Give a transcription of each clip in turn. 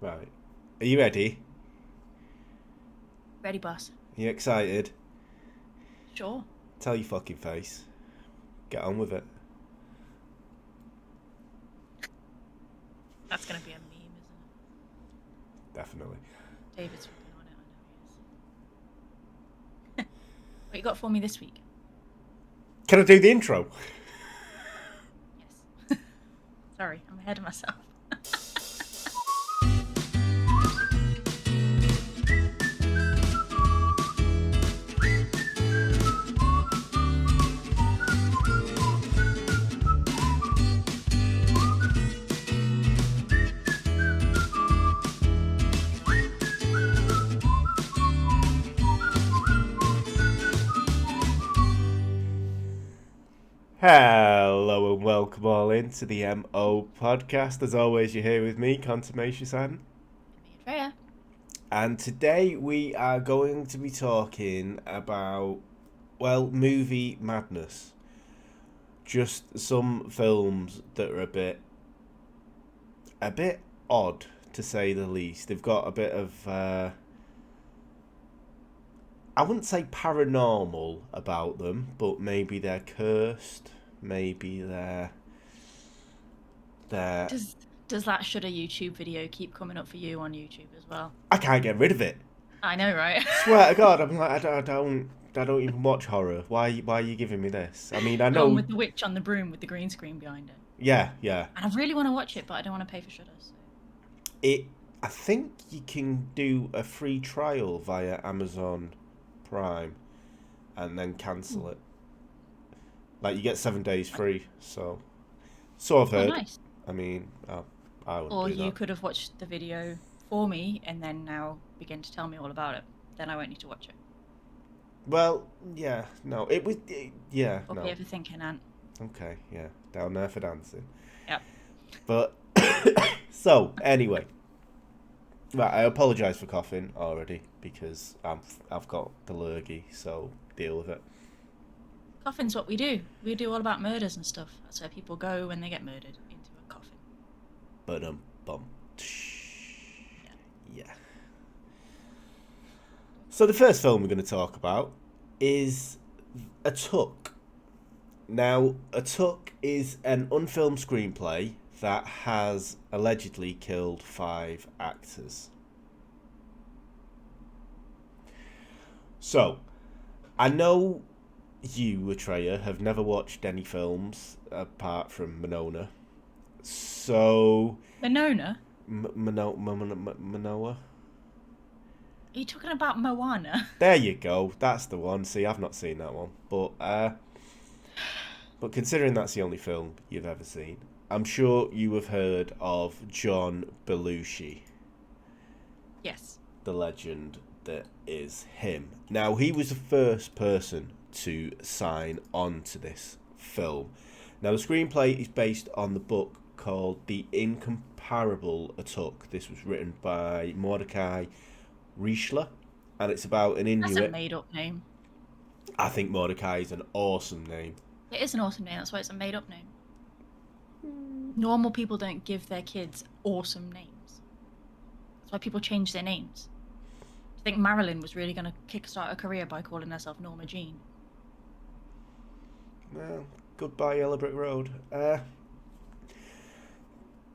Right. Are you ready? Ready, boss. Are you excited? Sure. Tell your fucking face. Get on with it. That's going to be a meme, isn't Definitely. it? David's flipping on it, I know he is. What you got for me this week? Can I do the intro? Yes. Sorry, I'm ahead of myself. Hello and welcome all into the MO podcast. As always, you're here with me, Consummation, And me, Andrea. and today we are going to be talking about, well, movie madness. Just some films that are a bit odd, to say the least. They've got a bit of, I wouldn't say paranormal about them, but maybe they're cursed. Maybe they're. Does that Shudder YouTube video keep coming up for you on YouTube as well? I can't get rid of it. I know, right? Swear to God, I'm like, I don't even watch horror. Why are you giving me this? I mean, I The one know. with the witch on the broom with the green screen behind it. Yeah, yeah. And I really want to watch it, but I don't want to pay for Shudder. So. It. I think you can do a free trial via Amazon Prime, and then cancel it. Like you get 7 days free. So I've Oh, heard. nice. I mean, I wouldn't Or do you that. could have watched the video for me and then now begin to tell me all about it. Then I won't need to watch it. Well, yeah, no, yeah, Okay, no. overthinking, Ant. Okay, yeah, down there for dancing. Yep. But so anyway, right, I apologise for coughing already because I've got the lurgy, so deal with it. Coffin's what we do. We do all about murders and stuff. That's where people go when they get murdered, into a coffin. But bum. Yeah. Yeah. So the first film we're going to talk about is A Tuck. Now, A Tuck is an unfilmed screenplay that has allegedly killed 5 actors. So, I know you, Atreya, have never watched any films apart from Monona. So, Monona? Manoa? Are you talking about Moana? There you go. That's the one. See, I've not seen that one, but considering that's the only film you've ever seen, I'm sure you have heard of John Belushi, Yes. the legend that is him. Now, he was the first person to sign on to this film. Now, the screenplay is based on the book called The Incomparable Atuk. This was written by Mordecai Richler, and it's about an That's a Inuit. made-up name. I think Mordecai is an awesome name. It is an awesome name, that's why it's a made-up name. Normal people don't give their kids awesome names. That's why people change their names. I think Marilyn was really going to kickstart a career by calling herself Norma Jean. Well, goodbye, Yellow Brick Road.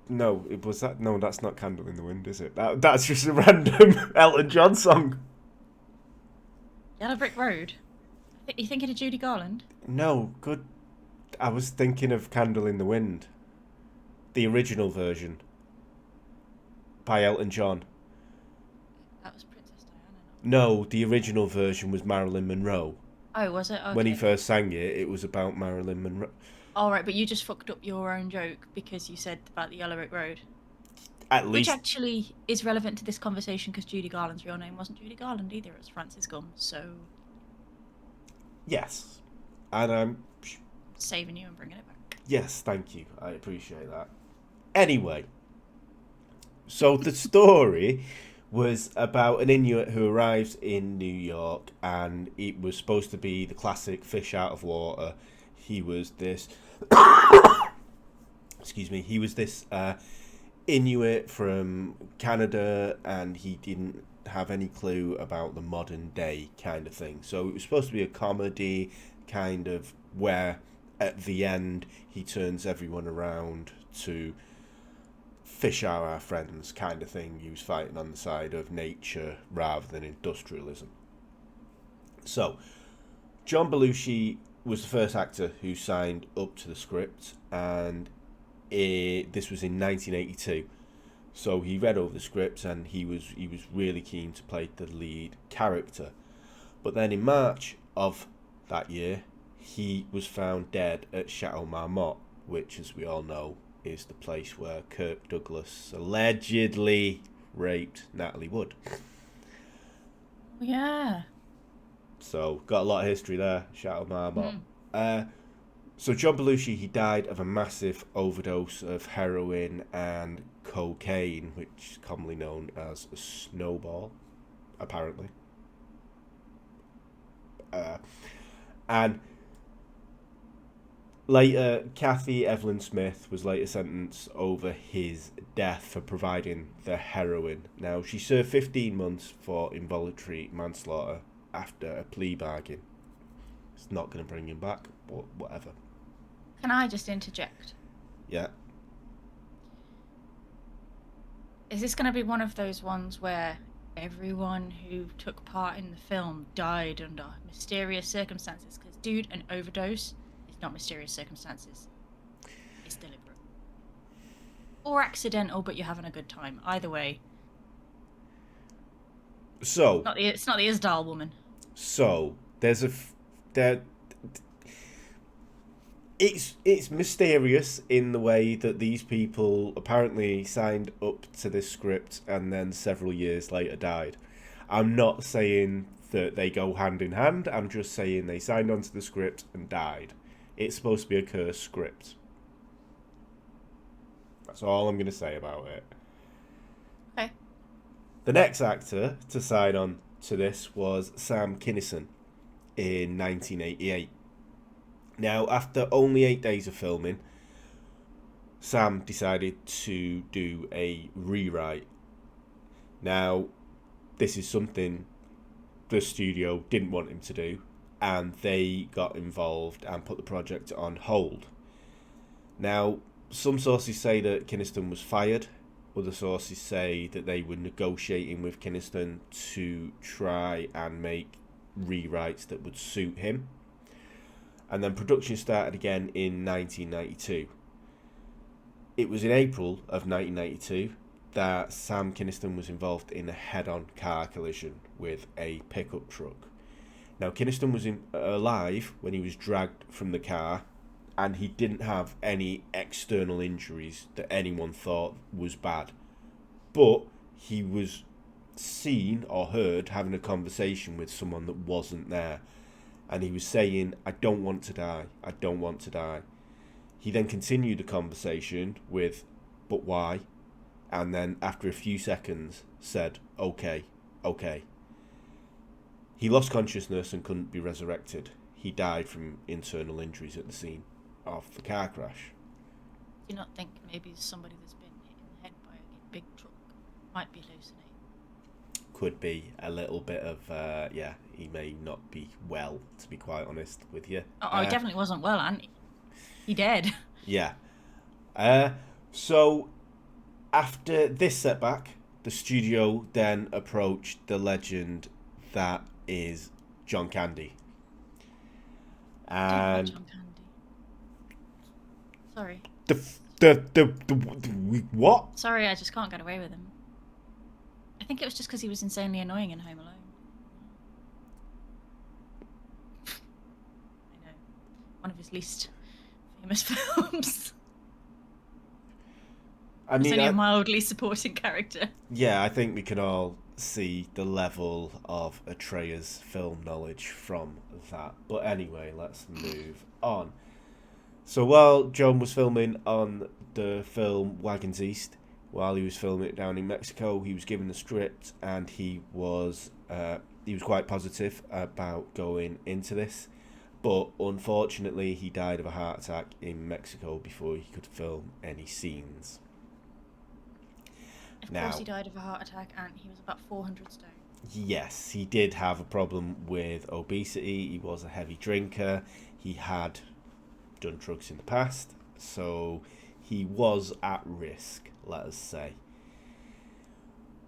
No, it was that. No, that's not Candle in the Wind, is it? That's just a random Elton John song. Yellow Brick Road? You thinking of Judy Garland? No, good. I was thinking of Candle in the Wind, the original version by Elton John. That was Princess Diana. No, the original version was Marilyn Monroe. Oh, was it? Okay. When he first sang it was about Marilyn Monroe. All right, but you just fucked up your own joke because you said about the Yellow Brick Road. At Which least, actually is relevant to this conversation because Judy Garland's real name wasn't Judy Garland either, it was Frances Gumm, so yes. And I'm saving you and bringing it back. yes, thank you. I appreciate that. Anyway, so the story was about an Inuit who arrives in New York, and it was supposed to be the classic fish out of water. He was this excuse me, he was this Inuit from Canada, and he didn't have any clue about the modern day kind of thing. So it was supposed to be a comedy, kind of, where at the end he turns everyone around to fish are our friends kind of thing. He was fighting on the side of nature rather than industrialism. So John Belushi was the first actor who signed up to the script, and this was in 1982. So he read over the script, and he was really keen to play the lead character. But then in March of that year, he was found dead at Chateau Marmont, which, as we all know, is the place where Kirk Douglas allegedly raped Natalie Wood. Yeah. So got a lot of history there, Chateau Marmont. So John Belushi, he died of a massive overdose of heroin and cocaine, which is commonly known as a snowball, apparently. And later, Kathy Evelyn Smith was later sentenced over his death for providing the heroin. Now, she served 15 months for involuntary manslaughter after a plea bargain. It's not going to bring him back, but whatever. Can I just interject? Yeah. Is this going to be one of those ones where everyone who took part in the film died under mysterious circumstances? Because, dude, an overdose is not mysterious circumstances. It's deliberate. Or accidental, but you're having a good time. Either way. So... It's not the Isdal woman. So, there's it's mysterious in the way that these people apparently signed up to this script and then several years later died. I'm not saying that they go hand in hand. I'm just saying they signed onto the script and died. It's supposed to be a cursed script. That's all I'm going to say about it. Okay. The next actor to sign on to this was Sam Kinison in 1988. Now, after only 8 days of filming, Sam decided to do a rewrite. Now, this is something the studio didn't want him to do, and they got involved and put the project on hold. Now, some sources say that Kinison was fired. Other sources say that they were negotiating with Kinison to try and make rewrites that would suit him. And then production started again in 1992. It was in April of 1992 that Sam Kinison was involved in a head-on car collision with a pickup truck. Now, Kinison was alive when he was dragged from the car, and he didn't have any external injuries that anyone thought was bad. But he was seen or heard having a conversation with someone that wasn't there. And he was saying, "I don't want to die. I don't want to die." He then continued the conversation with, "But why?" And then after a few seconds said, "Okay, okay." He lost consciousness and couldn't be resurrected. He died from internal injuries at the scene of the car crash. Do you not think maybe somebody that's been hit in the head by a big truck might be hallucinating? Could be a little bit of, he may not be well, to be quite honest with you. He definitely wasn't well, and he dead. Yeah. So, after this setback, the studio then approached the legend that is John Candy. And John Candy. Sorry. The what? Sorry, I just can't get away with him. I think it was just because he was insanely annoying in Home Alone. I know. One of his least famous films. I mean, he's only a mildly supporting character. Yeah, I think we can all see the level of Atreya's film knowledge from that. But anyway, let's move on. So while John was filming on the film Wagons East, while he was filming it down in Mexico, he was given the script, and he was quite positive about going into this. But unfortunately, he died of a heart attack in Mexico before he could film any scenes. Of course he died of a heart attack, and he was about 400 stone. Yes, he did have a problem with obesity. He was a heavy drinker. He had done drugs in the past, so he was at risk, let us say.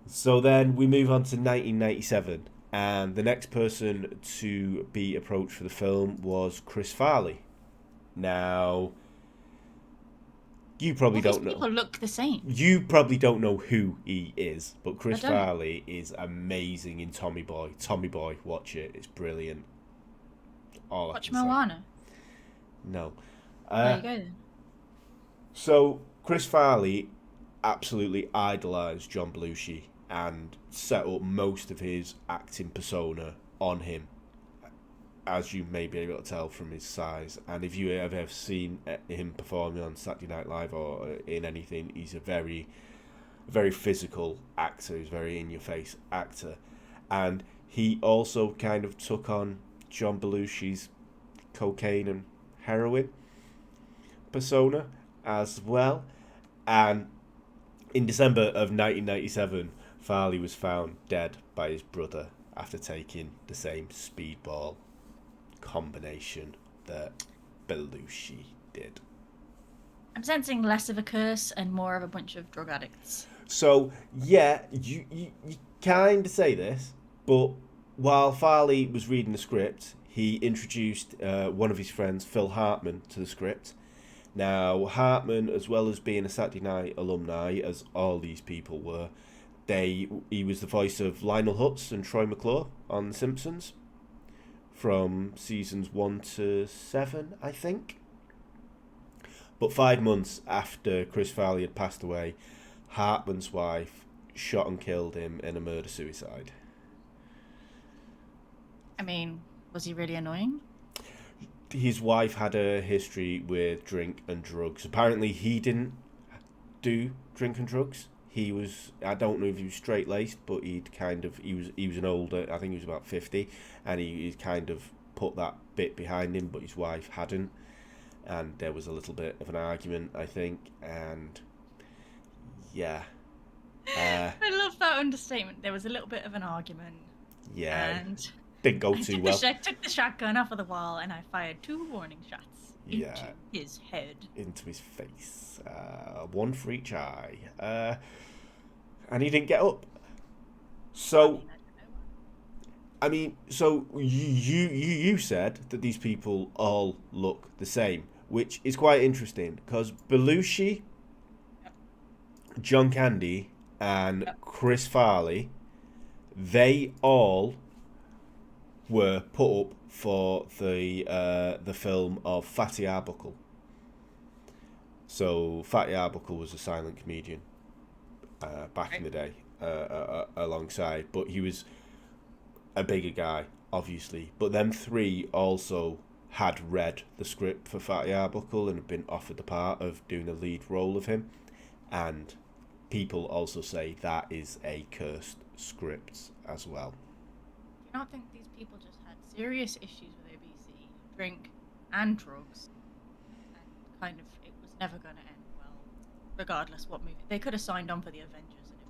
So then we move on to 1997, and the next person to be approached for the film was Chris Farley. Now, you probably don't know. People look the same. You probably don't know who he is, but Chris Farley is amazing in Tommy Boy. Tommy Boy, watch it. It's brilliant. Watch Moana. No. There you go then. So, Chris Farley absolutely idolised John Belushi and set up most of his acting persona on him, as you may be able to tell from his size. And if you have ever seen him performing on Saturday Night Live or in anything, he's a very, very physical actor. He's a very in-your-face actor. And he also kind of took on John Belushi's cocaine and heroin persona as well. And in December of 1997, Farley was found dead by his brother after taking the same speedball combination that Belushi did. I'm sensing less of a curse and more of a bunch of drug addicts. So, yeah, you kind of say this, but while Farley was reading the script, he introduced one of his friends, Phil Hartman, to the script. Now, Hartman, as well as being a Saturday Night alumni, as all these people were, he was the voice of Lionel Hutz and Troy McClure on The Simpsons from seasons 1 to 7, I think. But 5 months after Chris Farley had passed away, Hartman's wife shot and killed him in a murder-suicide. I mean, was he really annoying? His wife had a history with drink and drugs. Apparently, he didn't do drink and drugs. He was, I don't know if he was straight-laced, but he was an older, I think he was about 50, and he kind of put that bit behind him, but his wife hadn't. And there was a little bit of an argument, I think, and yeah. I love that understatement. There was a little bit of an argument. Yeah. And didn't go too well. I took the shotgun off of the wall and I fired 2 warning shots into his head. Into his face. 1 for each eye. And he didn't get up. So, I mean, so you said that these people all look the same, which is quite interesting because Belushi, John Candy, and Chris Farley, they all were put up for the film of Fatty Arbuckle. So Fatty Arbuckle was a silent comedian back in the day, alongside, but he was a bigger guy, obviously. But them 3 also had read the script for Fatty Arbuckle and had been offered the part of doing the lead role of him. And people also say that is a cursed script as well. Do you not think these people just had serious issues with obesity, drink, and drugs, and kind of it was never going to end well, regardless what movie they could have signed on for the Avengers, and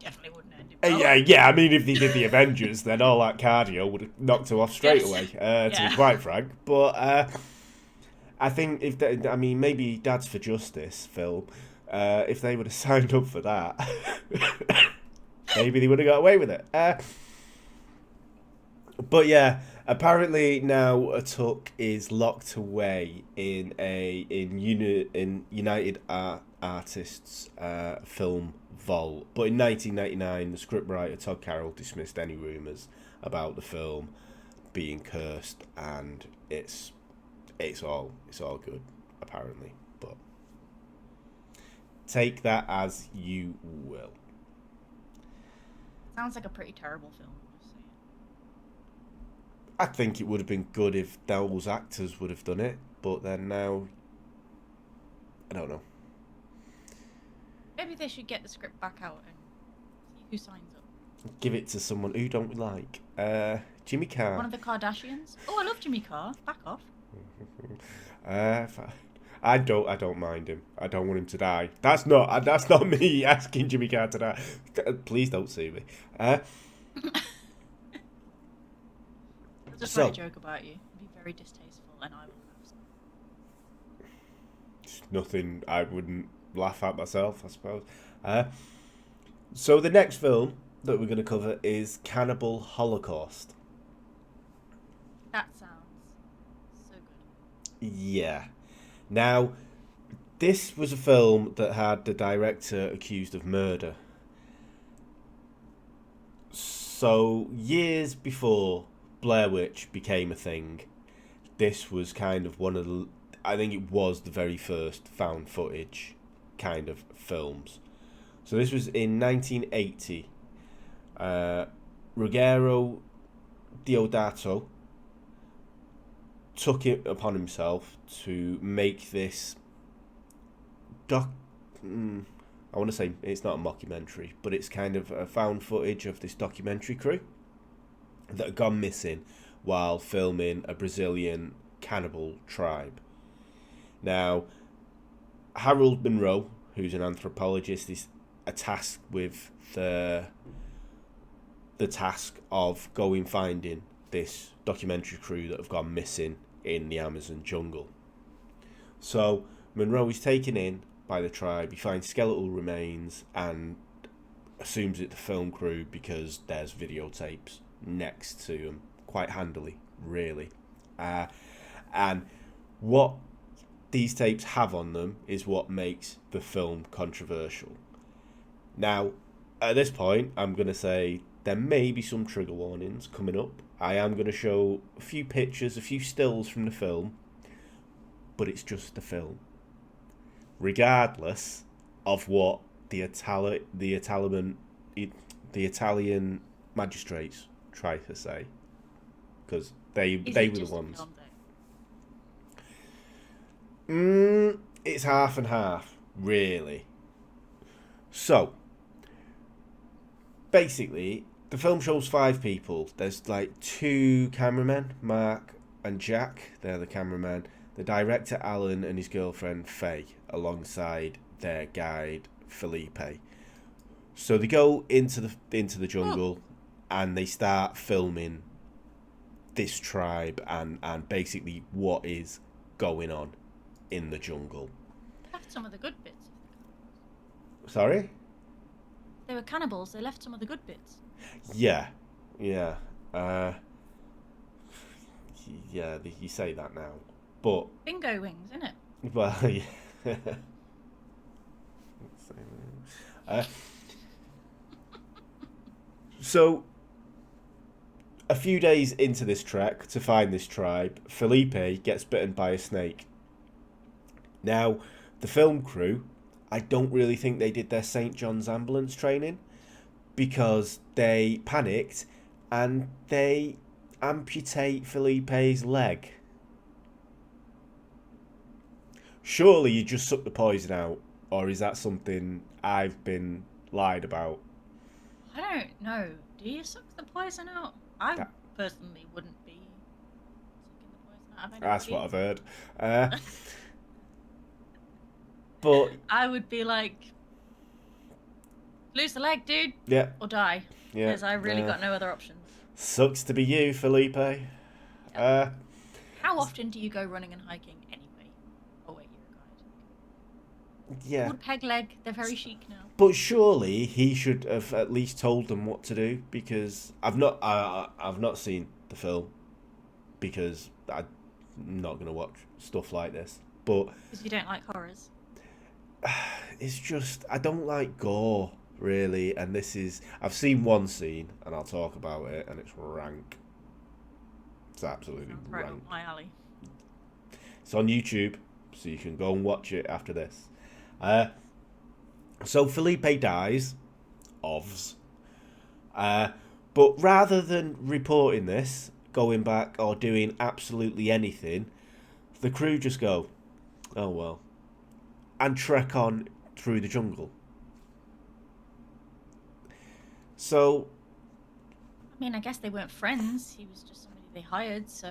it definitely wouldn't end well. Yeah. I mean, if they did the Avengers, then all that cardio would have knocked her off straight away. To be quite frank, but I think maybe Dad's for Justice film. If they would have signed up for that, maybe they would have got away with it. But yeah, apparently now Tuck is locked away in United Artists film vault. But in 1999, the scriptwriter Todd Carroll dismissed any rumours about the film being cursed, and it's all good apparently. But take that as you will. Sounds like a pretty terrible film. I think it would have been good if those actors would have done it, but then now, I don't know. Maybe they should get the script back out and see who signs up. Give it to someone who don't we like. Jimmy Carr. One of the Kardashians. Oh, I love Jimmy Carr. Back off. I don't mind him. I don't want him to die. That's not me asking Jimmy Carr to die. Please don't sue me. I'll just So- write a joke about you. It'd be very distasteful, and I will laugh. It's nothing I wouldn't laugh at myself, I suppose. So the next film that we're going to cover is Cannibal Holocaust. That sounds so good. Yeah. Now, this was a film that had the director accused of murder. So, years before Blair Witch became a thing, this was kind of one of the... I think it was the very first found footage kind of films. So this was in 1980. Ruggero Deodato took it upon himself to make this I want to say it's not a mockumentary, but it's kind of a found footage of this documentary crew that had gone missing while filming a Brazilian cannibal tribe. Now, Harold Monroe, who's an anthropologist, is tasked with the task of going finding this documentary crew that have gone missing in the Amazon jungle. So Monroe is taken in by the tribe. He finds skeletal remains and assumes it's the film crew because there's videotapes next to him, quite handily, really. And what these tapes have on them is what makes the film controversial. Now, at this point, I'm going to say there may be some trigger warnings coming up. I am going to show a few pictures, a few stills from the film, but it's just a film. Regardless of what the Italian magistrates try to say, because they were the ones. It's half and half, really. So, basically, the film shows 5 people. There's like 2 cameramen, Mark and Jack. They're the cameramen. The director, Alan, and his girlfriend, Faye, alongside their guide, Felipe. So they go into the jungle and they start filming this tribe and basically what is going on in the jungle. Left some of the good bits. Sorry? They were cannibals. They left some of the good bits. Yeah. You say that now, but Bingo wings, isn't it? well, yeah. So, a few days into this trek to find this tribe, Felipe gets bitten by a snake. Now, the film crew, I don't really think they did their St. John's ambulance training because they panicked and they amputate Felipe's leg. Surely you just suck the poison out, or is that something I've been lied about? I don't know. Do you suck the poison out? I personally wouldn't be sucking the poison out of anybody. That's what I've heard. But I would be like, lose the leg, dude, yeah, or die, yeah, because I really got no other options. Sucks to be you, Felipe. How often do you go running and hiking anyway? Oh wait, you're a guide. Yeah. Wood peg leg, they're very chic now. But surely he should have at least told them what to do, because I've not seen the film because I'm not gonna watch stuff like this. But Because you don't like horrors. it's just I don't like gore really, and I've seen one scene and I'll talk about it, and it's rank. It's absolutely Sounds right rank. up my alley. It's on YouTube, so you can go and watch it after this. So Felipe dies, but rather than reporting this, going back or doing absolutely anything, the crew just go, oh well, and trek on through the jungle. So, I mean, I guess they weren't friends. He was just somebody they hired, so...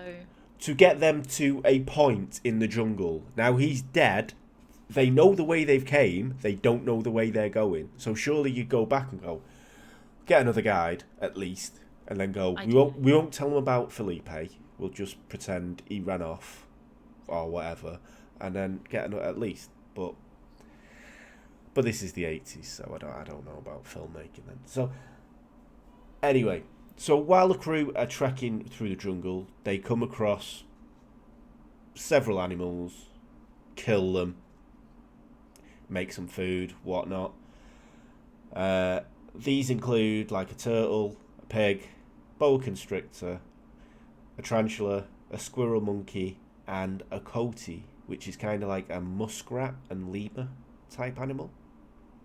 to get them to a point in the jungle. Now he's dead. They know the way they've came. They don't know the way they're going. So surely you go back and go, get another guide at least, and then go. We won't tell them about Felipe. We'll just pretend he ran off, or whatever, and then get another at least. But this is the 80s, so I don't know about filmmaking then. So anyway. So while the crew are trekking through the jungle, they come across several animals, kill them, make some food, whatnot. These include like a turtle, a pig, boa constrictor, a tarantula, a squirrel monkey, and a coati, which is kind of like a muskrat and lemur type animal.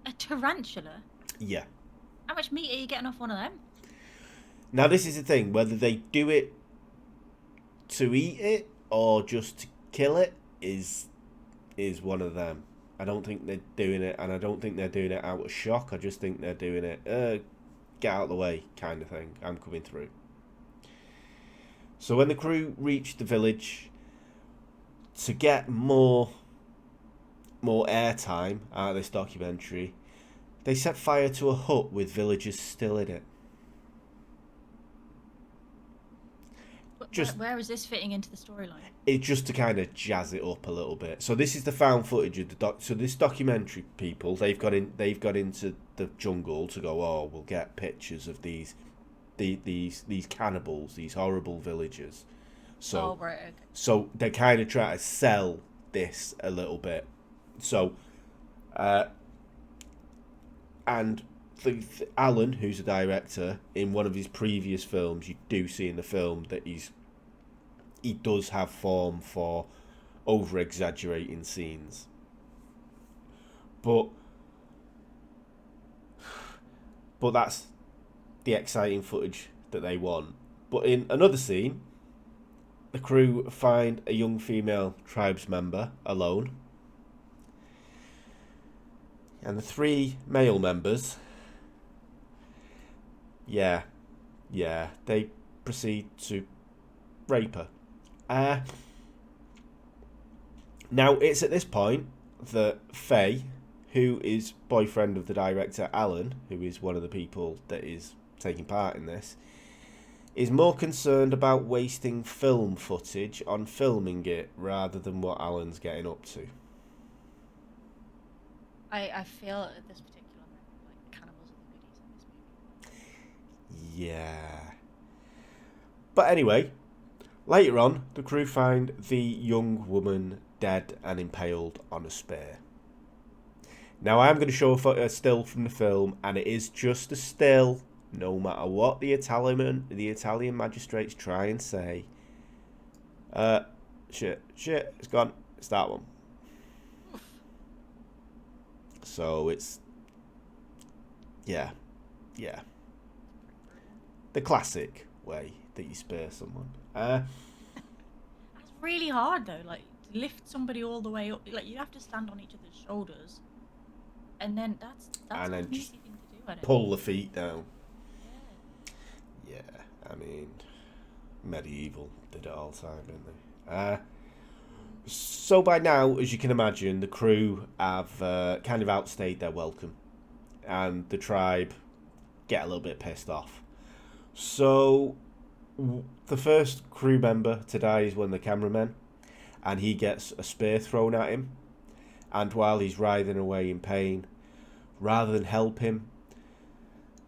A tarantula? Yeah. How much meat are you getting off one of them? Now, this is the thing, whether they do it to eat it or just to kill it is one of them. I don't think they're doing it, and I don't think they're doing it out of shock. I just think they're doing it, get out of the way kind of thing. I'm coming through. So when the crew reach the village, to get more airtime out of this documentary, they set fire to a hut with villagers still in it. Where is this fitting into the storyline? It's just to kind of jazz it up a little bit. So this is the found footage of the So this documentary people, they've got into the jungle to go. Oh, we'll get pictures of these cannibals, these horrible villagers. So right, okay. So they kind of try to sell this a little bit. So, and Alan, who's a director, in one of his previous films, you do see in the film that he does have form for over-exaggerating scenes. But that's the exciting footage that they want. But in another scene, the crew find a young female tribes member alone. And the 3 male members, they proceed to rape her. Now, it's at this point that Faye, who is boyfriend of the director Alan, who is one of the people that is taking part in this, is more concerned about wasting film footage on filming it rather than what Alan's getting up to. I feel at this particular moment like cannibals are the goodies in this movie. Yeah. But anyway, later on, the crew find the young woman dead and impaled on a spear. Now, I am going to show a still from the film, and it is just a still, no matter what the Italian magistrates try and say. Shit, it's gone. It's that one. So it's, yeah. The classic way that you spear someone. That's really hard though. Like, lift somebody all the way up. Like, you have to stand on each other's shoulders, and then that's and an then easy just thing to do. I don't pull the feet down. Yeah. Yeah, I mean, medieval did it all the time, didn't they? So by now, as you can imagine, the crew have kind of outstayed their welcome, and the tribe get a little bit pissed off. So the first crew member to die is one of the cameramen, and he gets a spear thrown at him, and while he's writhing away in pain, rather than help him,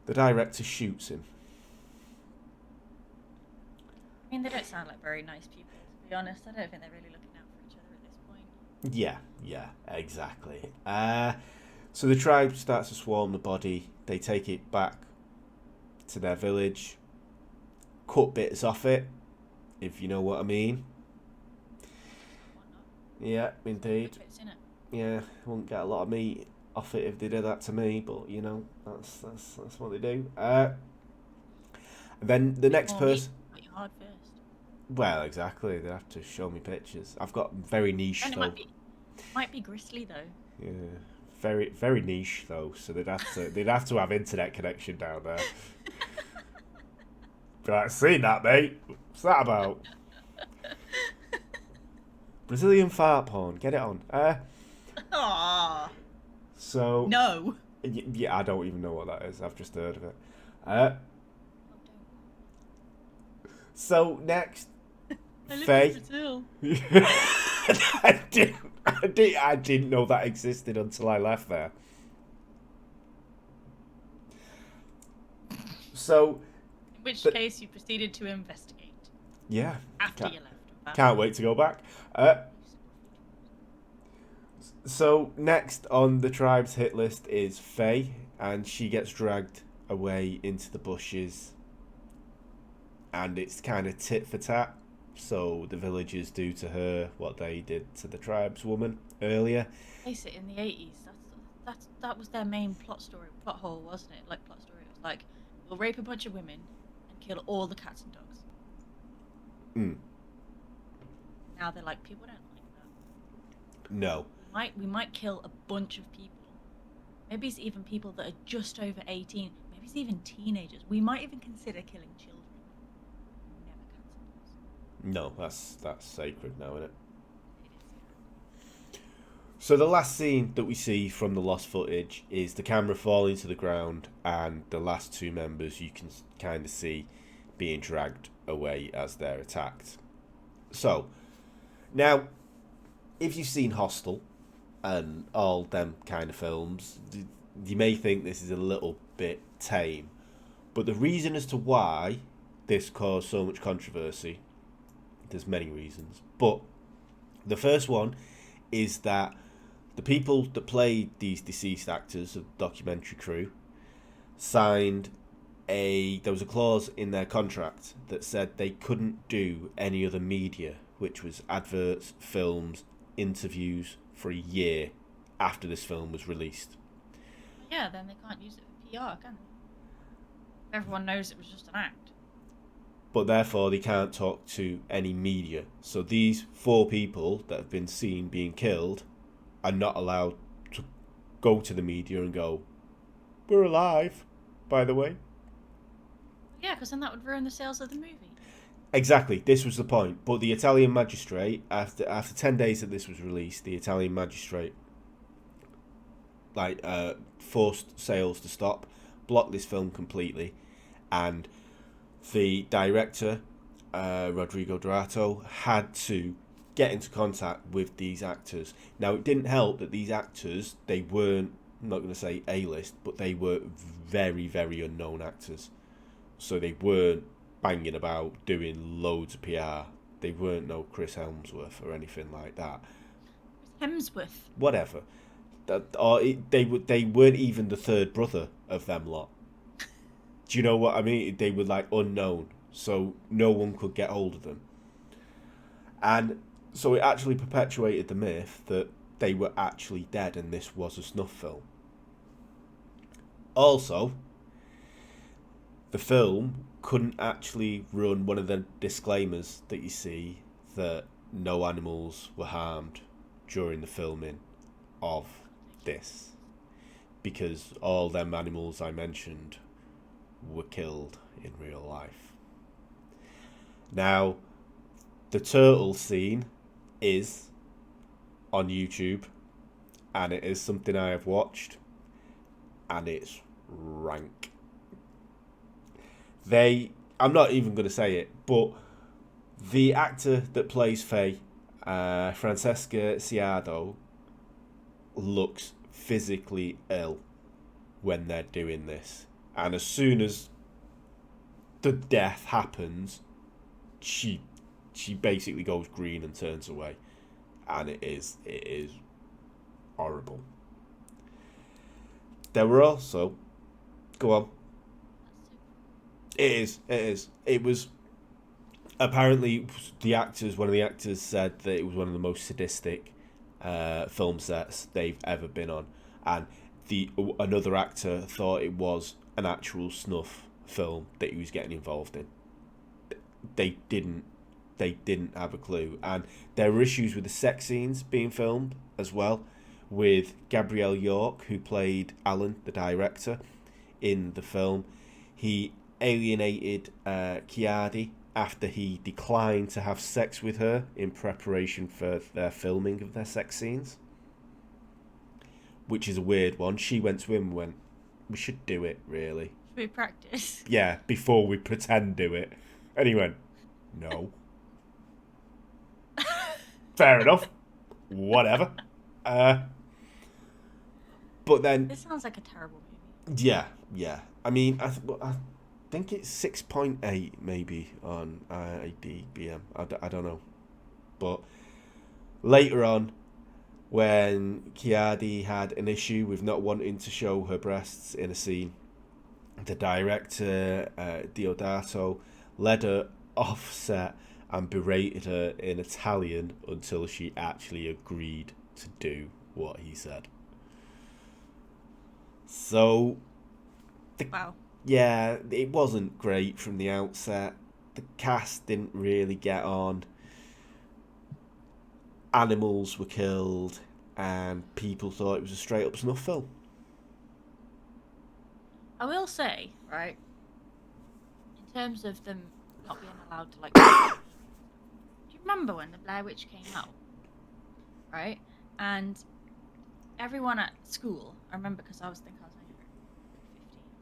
the director shoots him. I mean, they don't sound like very nice people, to be honest. I don't think they're really looking out for each other at this point. Yeah, exactly. So the tribe starts to swarm the body. They take it back to their village, cut bits off it, if you know what I mean. Yeah, indeed. Bits in it. Yeah, wouldn't get a lot of meat off it if they did that to me, but you know, that's what they do. Then the next person. Hard first. Well, exactly. They have to show me pictures. I've got very niche And though. Might be gristly though. Yeah, very very niche though. So they'd have to have internet connection down there. Be like, seen that, mate? What's that about? Brazilian fart porn. Get it on. Ah, So no. yeah, I don't even know what that is. I've just heard of it. Uh, so next, I live in Faye. Brazil. I didn't know that existed until I left there. So, In which case, you proceeded to investigate yeah, after you left. in fact. can't wait to go back. So next on the tribe's hit list is Faye, and she gets dragged away into the bushes, and it's kind of tit for tat. So the villagers do to her what they did to the tribeswoman earlier. Face it, in the 80s, that was their main plot hole, wasn't it? Like plot story, it was like we'll rape a bunch of women and kill all the cats and dogs. Mm. Now they're like, people don't like that. No. We might kill a bunch of people. Maybe it's even people that are just over 18. Maybe it's even teenagers. We might even consider killing children. Never cats and dogs. No, that's sacred now, isn't it? It is. So the last scene that we see from the lost footage is the camera falling to the ground, and the last two members you can kind of see being dragged away as they're attacked. So, now, if you've seen Hostel and all them kind of films, you may think this is a little bit tame. But the reason as to why this caused so much controversy, there's many reasons. But the first one is that the people that played these deceased actors of the documentary crew signed there was a clause in their contract that said they couldn't do any other media, which was adverts, films, interviews, for a year after this film was released. Yeah, then they can't use it for PR, can they? Everyone knows it was just an act. But therefore they can't talk to any media. So these 4 people that have been seen being killed are not allowed to go to the media and go, "We're alive, by the way." Yeah, because then that would ruin the sales of the movie. Exactly, this was the point. But the Italian magistrate, after 10 days that this was released, the Italian magistrate forced sales to stop, blocked this film completely, and the director, Rodrigo Dorato, had to get into contact with these actors. Now, it didn't help that these actors, they weren't, I'm not going to say A-list, but they were very, very unknown actors. So they weren't banging about doing loads of PR. They weren't no Chris Hemsworth or anything like that. Hemsworth. Whatever. They weren't even the third brother of them lot. Do you know what I mean? They were like unknown, so no one could get hold of them. And so it actually perpetuated the myth that they were actually dead and this was a snuff film. Also, the film couldn't actually run one of the disclaimers that you see that no animals were harmed during the filming of this, because all them animals I mentioned were killed in real life. Now, the turtle scene is on YouTube, and it is something I have watched, and it's rank. I'm not even going to say it, but the actor that plays Faye, Francesca Ciardo, looks physically ill when they're doing this. And as soon as the death happens, she basically goes green and turns away. And it is horrible. There were also... Go on. It is. It was... Apparently, one of the actors said that it was one of the most sadistic film sets they've ever been on. And another actor thought it was an actual snuff film that he was getting involved in. They didn't have a clue. And there were issues with the sex scenes being filmed as well, with Gabrielle York, who played Alan, the director, in the film. He alienated Chiadi after he declined to have sex with her in preparation for their filming of their sex scenes. Which is a weird one. She went to him and went, we should do it, really. Should we practice? Yeah, before we pretend do it. And he went, no. Fair enough. Whatever. But then... This sounds like a terrible movie. Yeah. I mean, I think it's 6.8 maybe on IMDb. I don't know. But later on, when Kiadi had an issue with not wanting to show her breasts in a scene, the director, Deodato, led her off set and berated her in Italian until she actually agreed to do what he said. So, Wow. Yeah, it wasn't great from the outset. The cast didn't really get on. Animals were killed, and people thought it was a straight up snuff film. I will say, right, in terms of them not being allowed to, like... do you remember when the Blair Witch came out? Right? And everyone at school, I remember because I was only 15 or something,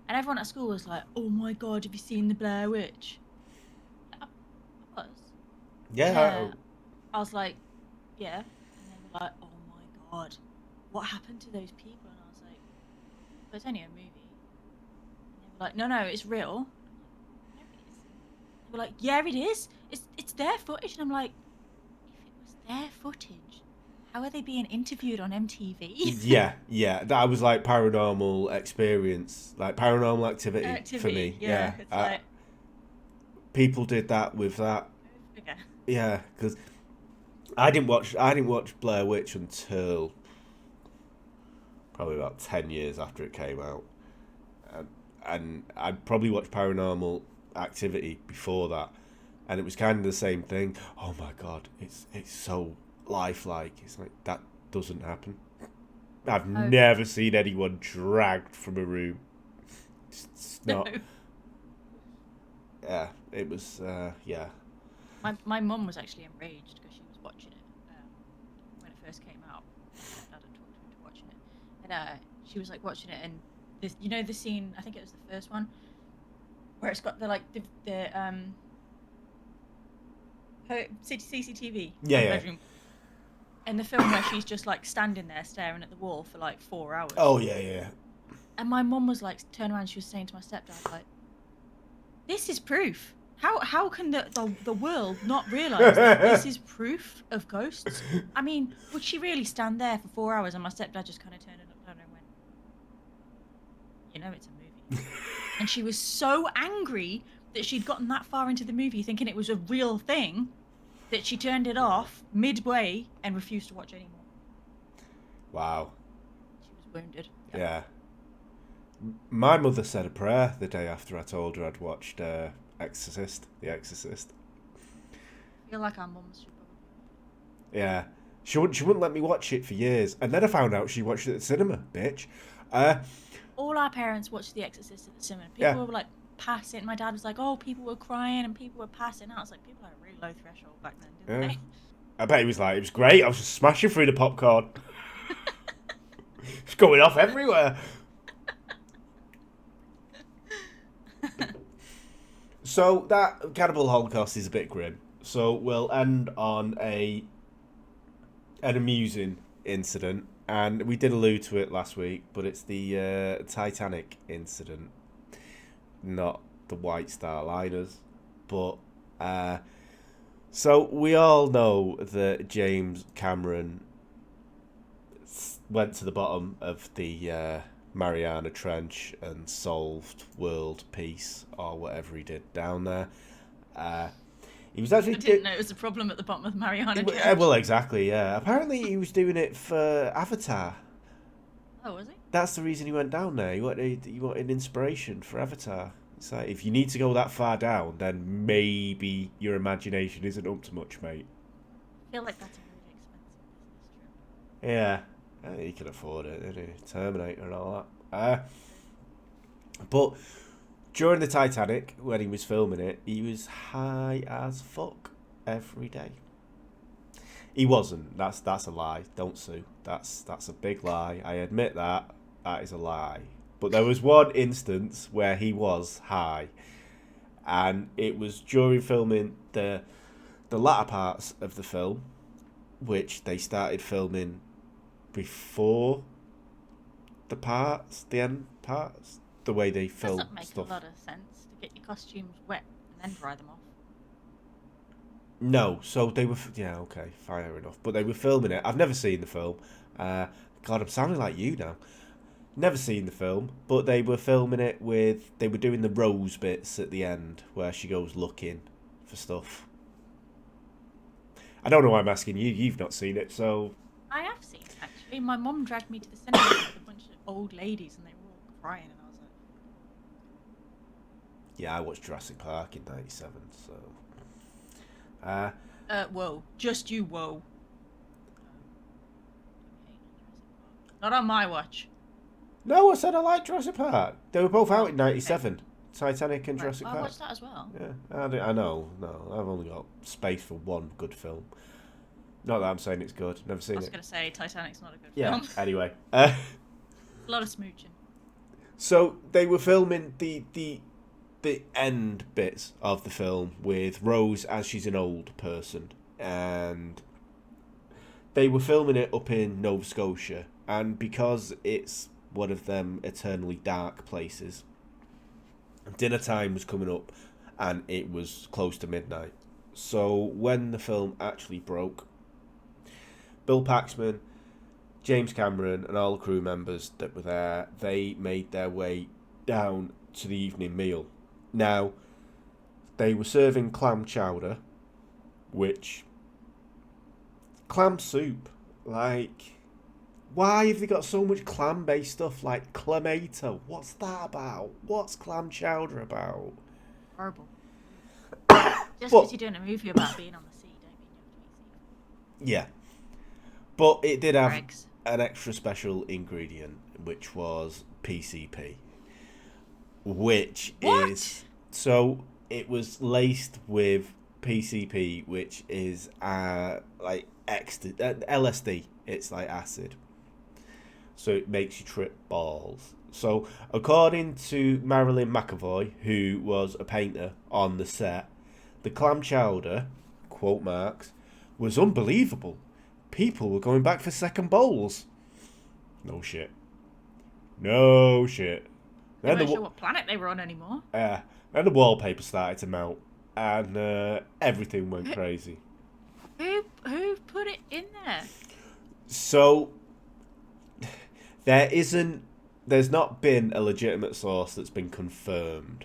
and everyone at school was like, oh my god, have you seen the Blair Witch? I was. Yeah. I was like, yeah. And they were like, oh my god, what happened to those people? And I was like, but it's only a movie. And they were like, no, it's real. No, it is. They were like, yeah, it is. It's their footage. And I'm like, if it was their footage, how are they being interviewed on MTV? Yeah. That was like Paranormal Experience, like Paranormal Activity for me. Yeah. It's like... people did that with that. Okay. Yeah, because I didn't watch Blair Witch until probably about 10 years after it came out, and I probably watched Paranormal Activity before that, and it was kind of the same thing. Oh my god, it's so lifelike. It's like, that doesn't happen. I've never seen anyone dragged from a room. It's not. No. Yeah, it was. Yeah. My mum was actually enraged because she was watching it when it first came out. My dad had talked her into watching it, and she was like watching it, and this, you know, the scene, I think it was the first one, where it's got the her CCTV. Yeah. Bedroom. In the film where she's just like standing there staring at the wall for like 4 hours. Oh yeah. And my mum was like, turned around, she was saying to my stepdad, like, this is proof. How can the world not realise that this is proof of ghosts? I mean, would she really stand there for 4 hours? And my stepdad just kind of turned it up down and went, you know, it's a movie. And she was so angry that she'd gotten that far into the movie thinking it was a real thing that she turned it off midway and refused to watch anymore. Wow. She was wounded. Yeah. My mother said a prayer the day after I told her I'd watched The Exorcist. I feel like our mums should probably... Yeah. She wouldn't let me watch it for years. And then I found out she watched it at the cinema, bitch. All our parents watched The Exorcist at the cinema. People were like passing. My dad was like, oh, people were crying and people were passing out. I was like, people had a really low threshold back then, didn't they? I bet he was like, it was great. I was just smashing through the popcorn. It's going off everywhere. So that Cannibal Holocaust is a bit grim. So we'll end on an amusing incident, and we did allude to it last week, but it's the Titanic incident, not the White Star Liners. But so we all know that James Cameron went to the bottom of the Mariana Trench and solved world peace or whatever he did down there. He was actually... I didn't know it was a problem at the bottom of the Mariana Trench. Well, exactly, yeah. Apparently he was doing it for Avatar. Oh, was he? That's the reason he went down there. He wanted inspiration for Avatar. It's like, if you need to go that far down, then maybe your imagination isn't up to much, mate. I feel like that's a really expensive business trip. Yeah. He can afford it, didn't he? Terminator and all that. But During the Titanic, when he was filming it, he was high as fuck every day. He wasn't. That's a lie. Don't sue. That's a big lie. I admit that. That is a lie. But there was one instance where he was high, and it was during filming the latter parts of the film, which they started filming before the end parts, the way they film Doesn't make stuff. a lot of sense to get your costumes wet and then dry them off. No, so they were okay, fair enough. But they were filming it. I've never seen the film. God, I'm sounding like you now. Never seen the film, but they were filming it with. They were doing the rose bits at the end where she goes looking for stuff. I don't know why I'm asking you. You've not seen it, so I have seen it, actually. My mum dragged me to the cinema with a bunch of old ladies and they were all crying and I was like... yeah, I watched Jurassic Park in '97. So, whoa. Just you, whoa. Not on my watch. no, I said I like Jurassic Park. They were both out in '97. Titanic and Jurassic I Park. watched that as well. Yeah, I know. No, I've only got space for one good film. Not that I'm saying it's good. Never seen I was it. going to say Titanic's not a good Yeah. film. Anyway, A lot of smooching. so they were filming the end bits of the film with Rose as she's an old person, and they were filming it up in Nova Scotia, and because it's one of them eternally dark places, dinner time was coming up, and it was close to midnight. So when the film actually broke, Bill Paxman, James Cameron, and all the crew members that were there, they made their way down to the evening meal. Now, they were serving clam chowder, which... clam soup. Like, why have they got so much clam-based stuff like clamato? What's that about? What's clam chowder about? Horrible. Just because you're doing a movie about being on the sea, don't mean you have to eat sea. Yeah. But it did have Eggs. an extra special ingredient, which was PCP. Which What? is... so, it was laced with PCP, which is like LSD. It's like acid. So it makes you trip balls. So, according to Marilyn McAvoy, who was a painter on the set, the clam chowder, quote marks, was unbelievable. People were going back for second bowls. No shit. No shit. They weren't sure what planet they were on anymore. Then the wallpaper started to melt, and everything went crazy. Who put it in there? So, there's not been a legitimate source that's been confirmed,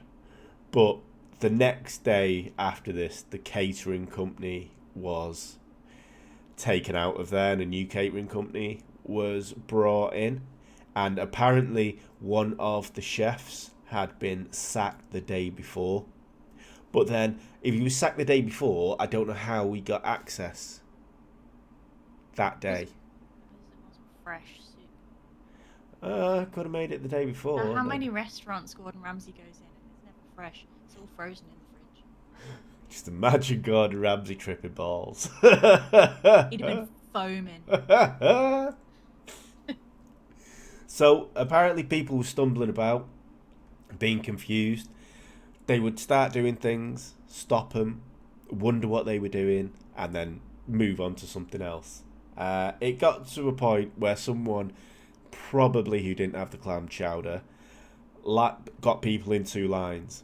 but the next day after this, the catering company was taken out of there and a new catering company was brought in, and apparently one of the chefs had been sacked the day before. But then, if he was sacked the day before, I don't know how he got access that day. Because it wasn't fresh soup. Could have made it the day before. Now, how many restaurants Gordon Ramsay goes in and it's never fresh? It's all frozen in the fridge. Just imagine Gordon Ramsay tripping balls. He'd have been foaming. So, apparently people were stumbling about, being confused. They would start doing things, stop them, wonder what they were doing, and then move on to something else. It got to a point where someone, probably who didn't have the clam chowder, got people in two lines.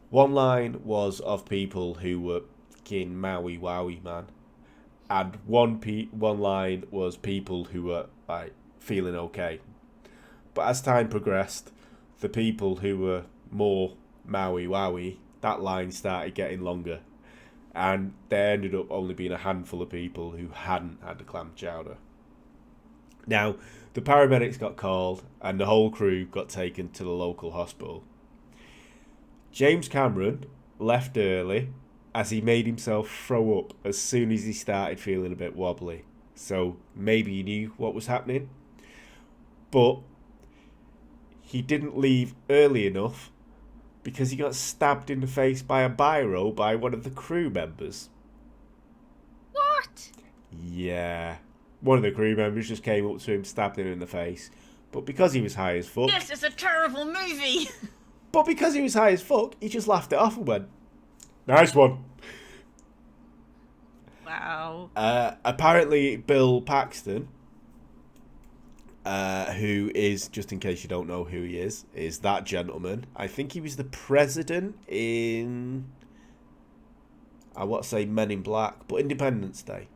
One line was of people who were fucking Maui Wowie, man. And one line was people who were like feeling okay. But as time progressed, the people who were more Maui Wowie, that line started getting longer. And there ended up only being a handful of people who hadn't had the clam chowder. Now, the paramedics got called and the whole crew got taken to the local hospital. James Cameron left early as he made himself throw up as soon as he started feeling a bit wobbly. So maybe he knew what was happening. But he didn't leave early enough Because he got stabbed in the face by a biro by one of the crew members. What? Yeah. One of the crew members just came up to him, stabbed him in the face. But because he was high as fuck... This is a terrible movie! But because he was high as fuck, he just laughed it off and went, "Nice one." Wow. Apparently, Bill Paxton, who is, just in case you don't know who he is that gentleman. I think he was the president in, I want to say Men in Black, but Independence Day.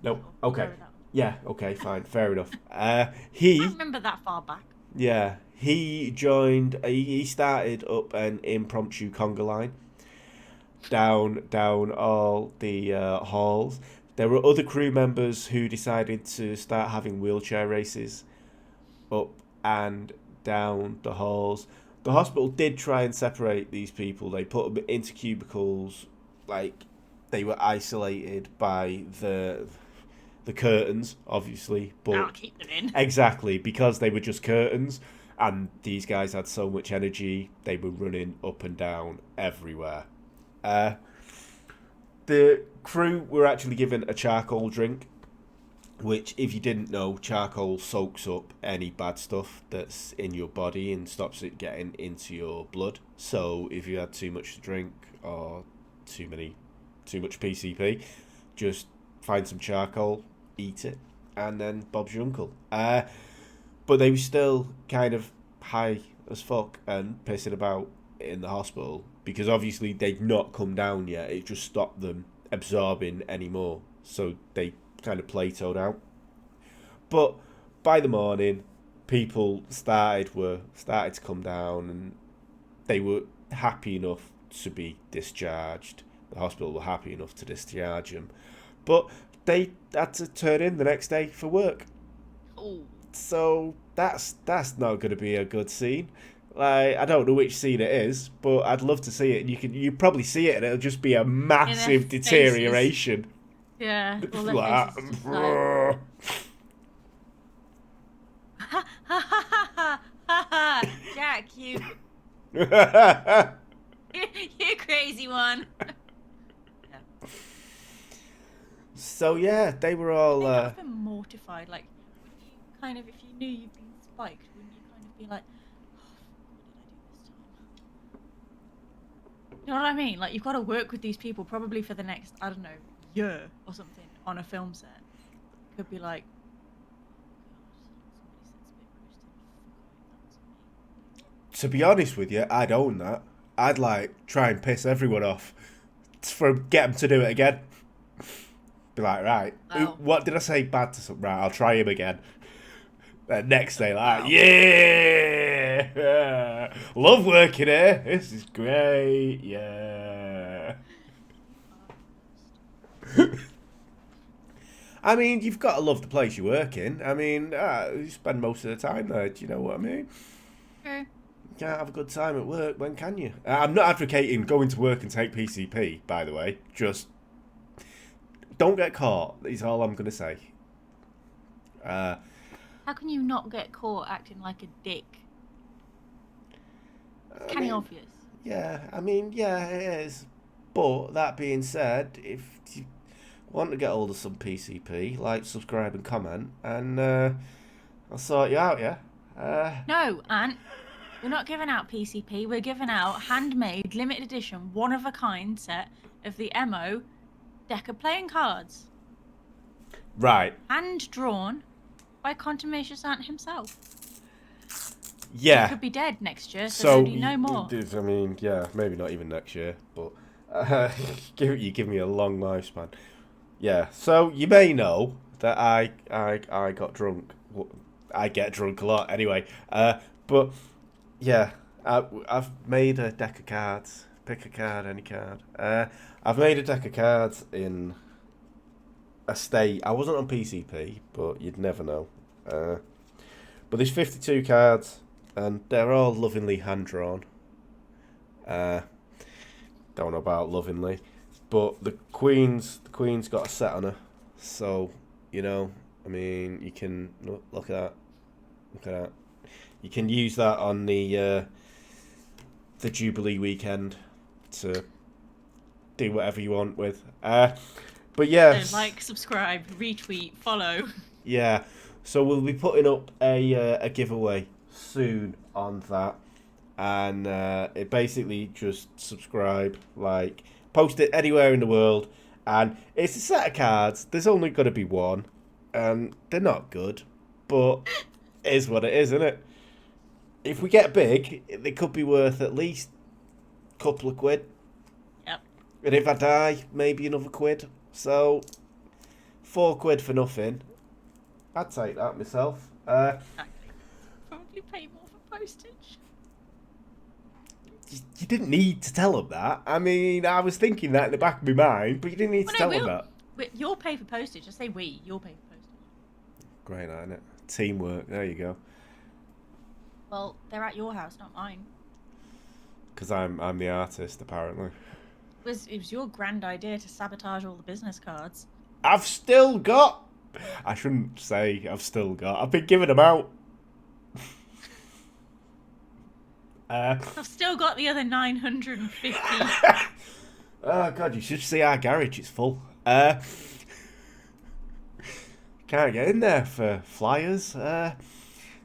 No, okay. Yeah, okay, fine, fair enough. I remember that far back. Yeah, he joined, he started up an impromptu conga line down all the halls. There were other crew members who decided to start having wheelchair races up and down the halls. The hospital did try and separate these people. They put them into cubicles, like they were isolated by the curtains, obviously. But I'll keep them in. Exactly, because they were just curtains, and these guys had so much energy, they were running up and down everywhere. The crew were actually given a charcoal drink, which, if you didn't know, charcoal soaks up any bad stuff that's in your body and stops it getting into your blood. So if you had too much to drink or too much PCP, just find some charcoal, eat it, and then Bob's your uncle. But they were still kind of high as fuck and pissing about in the hospital because obviously they'd not come down yet. It just stopped them absorbing anymore. So they kind of plateaued out. But by the morning, people started to come down and they were happy enough to be discharged. The hospital were happy enough to discharge them. But they had to turn in the next day for work. Ooh. So that's not going to be a good scene. Like, I don't know which scene it is, but I'd love to see it. And you probably see it, and it'll just be a massive deterioration. Yeah. Well, Like, Jack, you crazy one. Yeah. So yeah, they were all. I've been mortified. Like, would you kind of, if you knew you'd been spiked, wouldn't you kind of be like, oh, what did I do this time? You know what I mean? Like, you've got to work with these people probably for the next, I don't know, year or something on a film set. Could be like, to be honest with you, I'd own that. I'd like try and piss everyone off for get them to do it again. Be like, right, what did I say bad to something? Right, I'll try him again. Then next day, like, yeah, love working here. This is great. Yeah. I mean, you've got to love the place you work in. I mean, you spend most of the time there. Do you know what I mean? Sure. You can't have a good time at work. When can you? I'm not advocating going to work and take PCP, by the way. Just don't get caught, is all I'm going to say. How can you not get caught acting like a dick? It's kind of obvious. Yeah, I mean, yeah, it is. But that being said, if you want to get hold of some PCP, like, subscribe and comment, and I'll sort you out, yeah? No, Ant. We're not giving out PCP. We're giving out handmade, limited edition, one-of-a-kind set of the MO deck of playing cards. Right. Hand-drawn by Contumacious Ant himself. Yeah. He could be dead next year, so you know more. I mean, yeah, maybe not even next year, but you give me a long lifespan. Yeah, so you may know that I got drunk. I get drunk a lot anyway. But yeah, I've made a deck of cards. Pick a card, any card. I've made a deck of cards in a state. I wasn't on PCP, but you'd never know. But there's 52 cards, and they're all lovingly hand-drawn. Don't know about lovingly, but the Queen's got a set on her. So, you know, I mean, you can look at that. Look at that. You can use that on the Jubilee weekend to do whatever you want with. But yeah, So like, subscribe, retweet, follow. Yeah, so we'll be putting up a giveaway soon on that, and it basically just subscribe, like, post it anywhere in the world, and it's a set of cards. There's only going to be one, and they're not good, but it is what it is, isn't it? If we get big, they could be worth at least a couple of quid. Yep. And if I die, maybe another quid. So, £4 for nothing. I'd take that myself. Exactly. Probably pay more for postage. You didn't need to tell them that. I mean, I was thinking that in the back of my mind, but you didn't need to tell them that. You'll pay for postage. I say we. You'll pay for postage. Great, isn't it? Teamwork. There you go. Well, they're at your house, not mine. Because I'm the artist, apparently. It was your grand idea to sabotage all the business cards. I've still got... I shouldn't say I've still got. I've been giving them out. I've still got the other 950. Oh, God, you should see our garage. It's full. Can't get in there for flyers.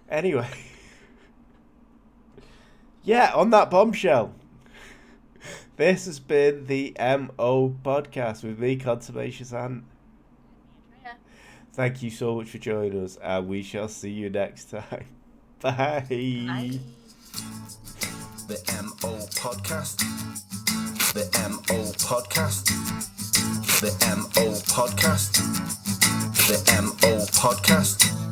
Anyway. Yeah, on that bombshell. This has been the MO Podcast with me, Consummation Ant. Thank you so much for joining us, and we shall see you next time. Bye. Bye. The MO Podcast. The MO Podcast. The MO Podcast. The MO Podcast.